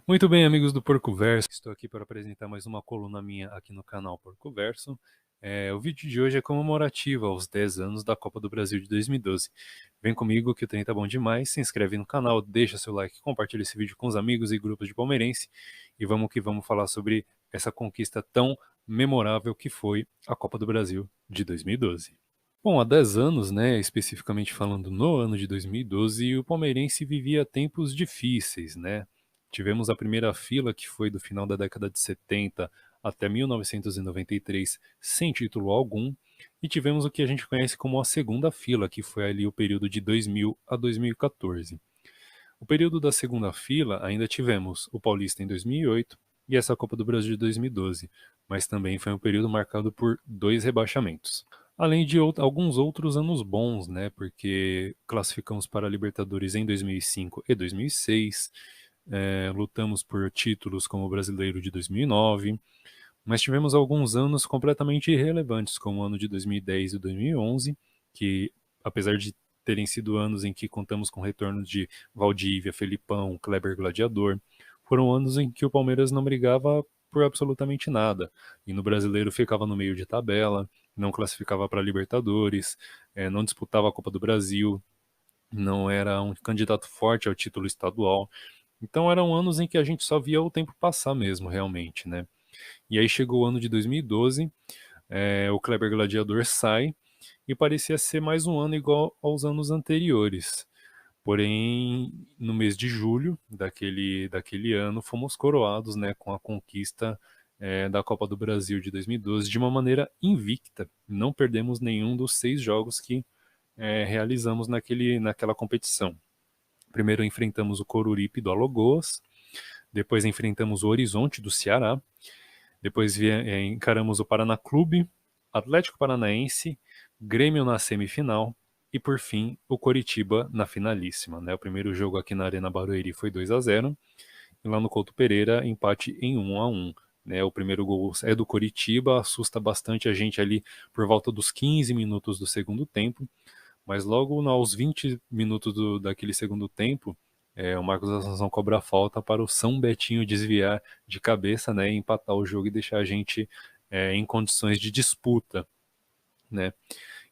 Muito bem, amigos do Porco Verso, estou aqui para apresentar mais uma coluna minha aqui no canal Porco Verso. O vídeo de hoje é comemorativo aos 10 anos da Copa do Brasil de 2012. Vem comigo que o trem tá bom demais, se inscreve no canal, deixa seu like, compartilha esse vídeo com os amigos e grupos de palmeirense e vamos que vamos falar sobre essa conquista tão memorável que foi a Copa do Brasil de 2012. Bom, há 10 anos, né, especificamente falando no ano de 2012, o palmeirense vivia tempos difíceis, né? Tivemos a primeira fila, que foi do final da década de 70 até 1993, sem título algum, e tivemos o que a gente conhece como a segunda fila, que foi ali o período de 2000 a 2014. O período da segunda fila ainda tivemos o Paulista em 2008 e essa Copa do Brasil de 2012, mas também foi um período marcado por dois rebaixamentos. Além de alguns outros anos bons, né? Porque classificamos para a Libertadores em 2005 e 2006, lutamos por títulos como o Brasileiro de 2009, mas tivemos alguns anos completamente irrelevantes, como o ano de 2010 e 2011, que apesar de terem sido anos em que contamos com o retorno de Valdívia, Felipão, Kleber Gladiador, foram anos em que o Palmeiras não brigava por absolutamente nada, e no Brasileiro ficava no meio de tabela, não classificava para Libertadores, não disputava a Copa do Brasil, não era um candidato forte ao título estadual. Então eram anos em que a gente só via o tempo passar mesmo, realmente, né? E aí chegou o ano de 2012, o Kleber Gladiador sai e parecia ser mais um ano igual aos anos anteriores. Porém, no mês de julho daquele ano, fomos coroados, né, com a conquista da Copa do Brasil de 2012 de uma maneira invicta. Não perdemos nenhum dos 6 jogos que realizamos naquela competição. Primeiro enfrentamos o Coruripe do Alagoas, depois enfrentamos o Horizonte do Ceará, depois encaramos o Paraná Clube, Atlético Paranaense, Grêmio na semifinal e por fim o Coritiba na finalíssima. Né? O primeiro jogo aqui na Arena Barueri foi 2-0 e lá no Couto Pereira empate em 1-1. Né? O primeiro gol é do Coritiba, assusta bastante a gente ali por volta dos 15 minutos do segundo tempo, mas logo aos 20 minutos daquele segundo tempo, o Marcos Assunção cobra a falta para o São Betinho desviar de cabeça, né, e empatar o jogo e deixar a gente em condições de disputa, né?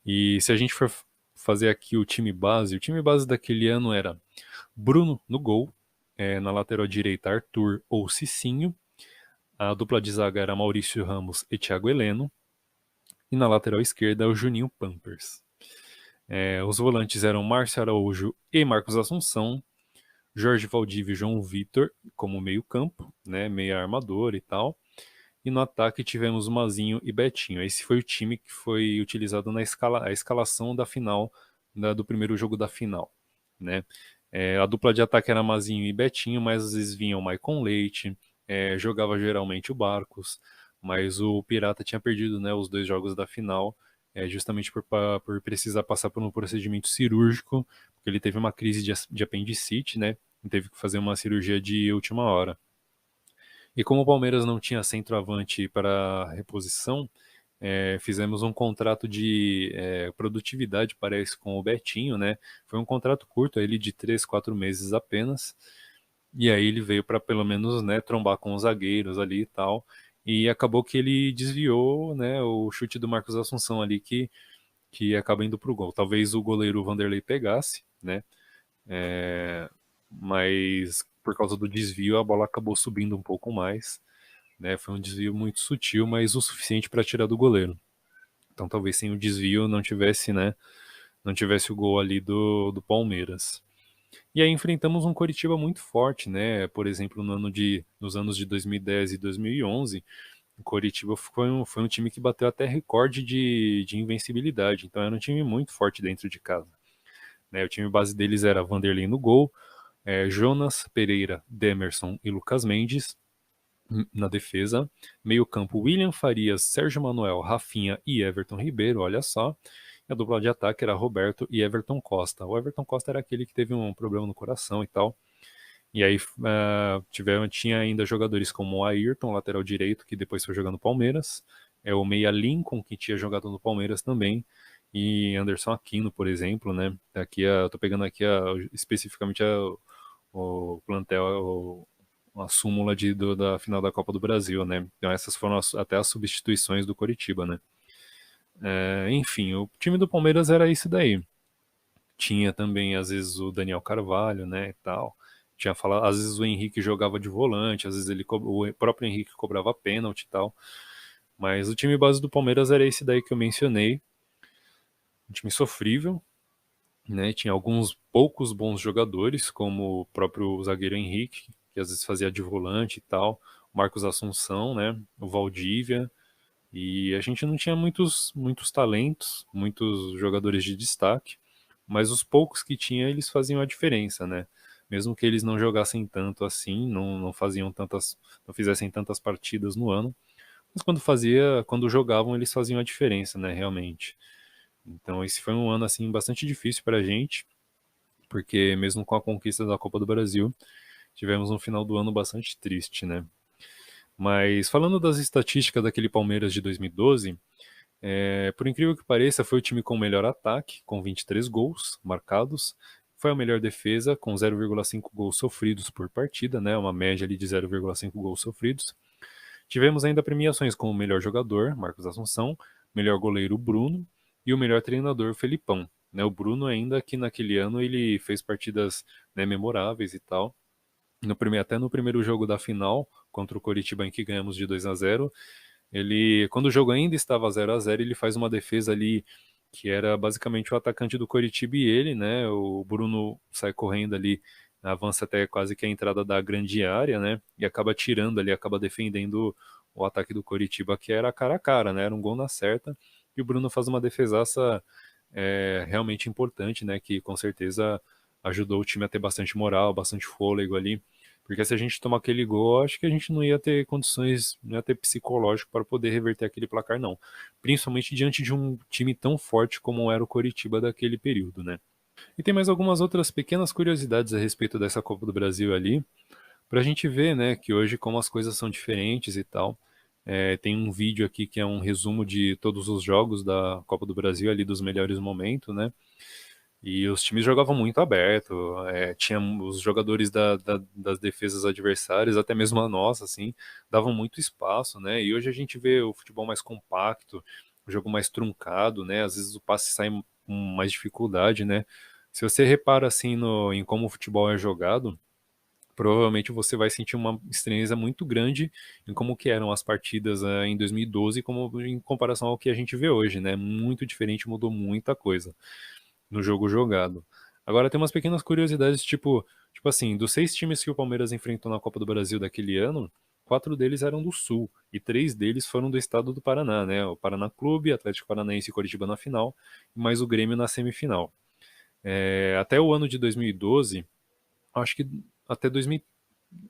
E se a gente for fazer aqui o time base daquele ano era Bruno no gol, na lateral direita Arthur ou Cicinho, a dupla de zaga era Maurício Ramos e Thiago Heleno, e na lateral esquerda o Juninho Pampers. Os volantes eram Márcio Araújo e Marcos Assunção, Jorge Valdívia e João Vitor como meio-campo, né, meia armador e tal. E no ataque tivemos Mazinho e Betinho. Esse foi o time que foi utilizado na a escalação da final, do primeiro jogo da final, né? A dupla de ataque era Mazinho e Betinho, mas às vezes vinha o Maicon Leite, jogava geralmente o Barcos, mas o Pirata tinha perdido, né, os 2 jogos da final, justamente por precisar passar por um procedimento cirúrgico, porque ele teve uma crise de apendicite, né? E teve que fazer uma cirurgia de última hora. E como o Palmeiras não tinha centroavante para reposição, fizemos um contrato de produtividade, parece, com o Betinho, né? Foi um contrato curto, ele de 3, 4 meses apenas. E aí ele veio para pelo menos, né, trombar com os zagueiros ali e tal. E acabou que ele desviou, né, o chute do Marcos Assunção ali que acaba indo pro gol. Talvez o goleiro Vanderlei pegasse, né? Mas por causa do desvio a bola acabou subindo um pouco mais, né? Foi um desvio muito sutil, mas o suficiente para tirar do goleiro. Então talvez sem o desvio não tivesse, né? Não tivesse o gol ali do Palmeiras. E aí enfrentamos um Coritiba muito forte, né? Por exemplo, nos anos de 2010 e 2011, o Coritiba foi um time que bateu até recorde de invencibilidade. Então era um time muito forte dentro de casa. Né? O time base deles era Vanderlei no gol, Jonas, Pereira, Demerson e Lucas Mendes na defesa. Meio campo, William Farias, Sérgio Manuel, Rafinha e Everton Ribeiro, olha só. E a dupla de ataque era Roberto e Everton Costa. O Everton Costa era aquele que teve um problema no coração e tal. E aí tinha ainda jogadores como o Ayrton, lateral direito, que depois foi jogando no Palmeiras. O Meia Lincoln, que tinha jogado no Palmeiras também. E Anderson Aquino, por exemplo, né? Aqui tô pegando aqui especificamente o plantel, uma súmula da final da Copa do Brasil, né? Então essas foram até as substituições do Coritiba, né? Enfim, o time do Palmeiras era isso daí. Tinha também, às vezes, o Daniel Carvalho, né, e tal. Tinha falado, às vezes o Henrique jogava de volante, às vezes o próprio Henrique cobrava pênalti e tal. Mas o time base do Palmeiras era esse daí que eu mencionei. Um time sofrível, né? Tinha alguns poucos bons jogadores, como o próprio zagueiro Henrique, que às vezes fazia de volante e tal. O Marcos Assunção, né? O Valdívia. E a gente não tinha muitos talentos, muitos jogadores de destaque, mas os poucos que tinha, eles faziam a diferença, né? Mesmo que eles não jogassem tanto assim, não faziam tantas, não fizessem tantas partidas no ano, mas quando jogavam, eles faziam a diferença, né, realmente. Então esse foi um ano assim bastante difícil para a gente, porque mesmo com a conquista da Copa do Brasil, tivemos um final do ano bastante triste, né? Mas falando das estatísticas daquele Palmeiras de 2012, por incrível que pareça, foi o time com o melhor ataque, com 23 gols marcados. Foi a melhor defesa, com 0,5 gols sofridos por partida, né? Uma média ali de 0,5 gols sofridos. Tivemos ainda premiações como o melhor jogador, Marcos Assunção, melhor goleiro, Bruno, e o melhor treinador, Felipão. Né, o Bruno ainda que naquele ano ele fez partidas, né, memoráveis e tal. Até no primeiro jogo da final, contra o Coritiba, em que ganhamos de 2-0, ele, quando o jogo ainda estava 0-0, ele faz uma defesa ali que era basicamente o atacante do Coritiba e ele, né? O Bruno sai correndo ali, avança até quase que a entrada da grande área, né? E acaba tirando ali, acaba defendendo o ataque do Coritiba, que era cara a cara, né? Era um gol na certa. E o Bruno faz uma defesaça realmente importante, né? Que com certeza ajudou o time a ter bastante moral, bastante fôlego ali. Porque se a gente tomar aquele gol, acho que a gente não ia ter condições, não ia ter psicológico para poder reverter aquele placar, não. Principalmente diante de um time tão forte como era o Coritiba daquele período, né? E tem mais algumas outras pequenas curiosidades a respeito dessa Copa do Brasil ali, para a gente ver, né, que hoje como as coisas são diferentes e tal. Tem um vídeo aqui que é um resumo de todos os jogos da Copa do Brasil ali, dos melhores momentos, né? E os times jogavam muito aberto, tinha os jogadores das defesas adversárias, até mesmo a nossa, assim, davam muito espaço, né? E hoje a gente vê o futebol mais compacto, o jogo mais truncado, né? Às vezes o passe sai com mais dificuldade, né? Se você repara, assim, em como o futebol é jogado, provavelmente você vai sentir uma estranheza muito grande em como que eram as partidas em 2012 como em comparação ao que a gente vê hoje, né? Muito diferente, mudou muita coisa no jogo jogado. Agora tem umas pequenas curiosidades, tipo assim, dos 6 times que o Palmeiras enfrentou na Copa do Brasil daquele ano, 4 deles eram do Sul e 3 deles foram do estado do Paraná, né? O Paraná Clube, Atlético Paranaense e Coritiba na final, e mais o Grêmio na semifinal. Até o ano de 2012, acho que até 2000,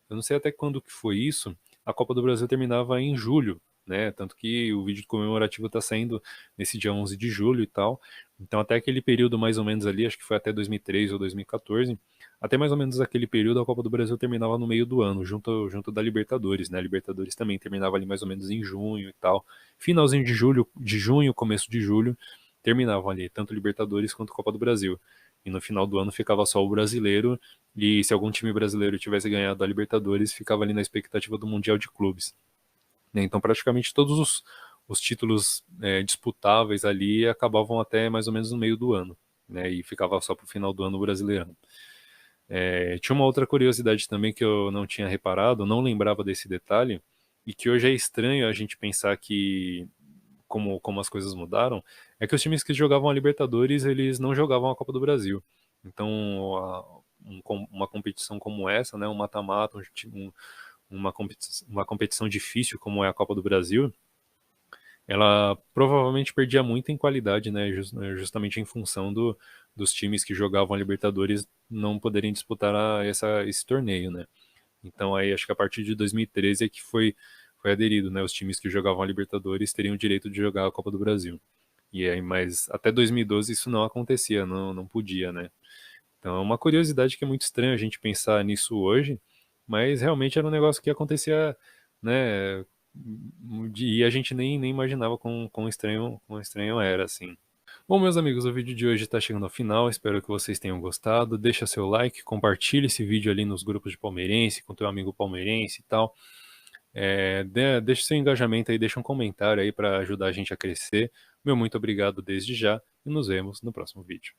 eu não sei até quando que foi isso, a Copa do Brasil terminava em julho, né? Tanto que o vídeo comemorativo está saindo nesse dia 11 de julho e tal. Então, até aquele período mais ou menos ali, acho que foi até 2013 ou 2014, até mais ou menos aquele período a Copa do Brasil terminava no meio do ano, junto da Libertadores, né? A Libertadores também terminava ali mais ou menos em junho e tal. Finalzinho de junho, começo de julho, terminavam ali, tanto Libertadores quanto Copa do Brasil. E no final do ano ficava só o brasileiro, e se algum time brasileiro tivesse ganhado a Libertadores, ficava ali na expectativa do Mundial de Clubes. Né? Então, praticamente todos os títulos disputáveis ali acabavam até mais ou menos no meio do ano, né? E ficava só para o final do ano brasileiro. Tinha uma outra curiosidade também que eu não tinha reparado, não lembrava desse detalhe, e que hoje é estranho a gente pensar que como as coisas mudaram, é que os times que jogavam a Libertadores, eles não jogavam a Copa do Brasil. Então, uma competição como essa, né, um mata-mata, uma competição difícil como é a Copa do Brasil, ela provavelmente perdia muito em qualidade, né, justamente em função dos times que jogavam a Libertadores não poderem disputar esse torneio, né. Então aí acho que a partir de 2013 é que foi aderido, né? Os times que jogavam a Libertadores teriam o direito de jogar a Copa do Brasil. E aí, mas até 2012 isso não acontecia, não podia, né? Então é uma curiosidade que é muito estranho a gente pensar nisso hoje, mas realmente era um negócio que acontecia, né? E a gente nem imaginava quão estranho era, assim. Bom, meus amigos, o vídeo de hoje está chegando ao final. Espero que vocês tenham gostado. Deixa seu like, compartilhe esse vídeo ali nos grupos de palmeirense, com teu amigo palmeirense e tal. Deixa seu engajamento aí, deixa um comentário aí para ajudar a gente a crescer. Meu muito obrigado desde já e nos vemos no próximo vídeo.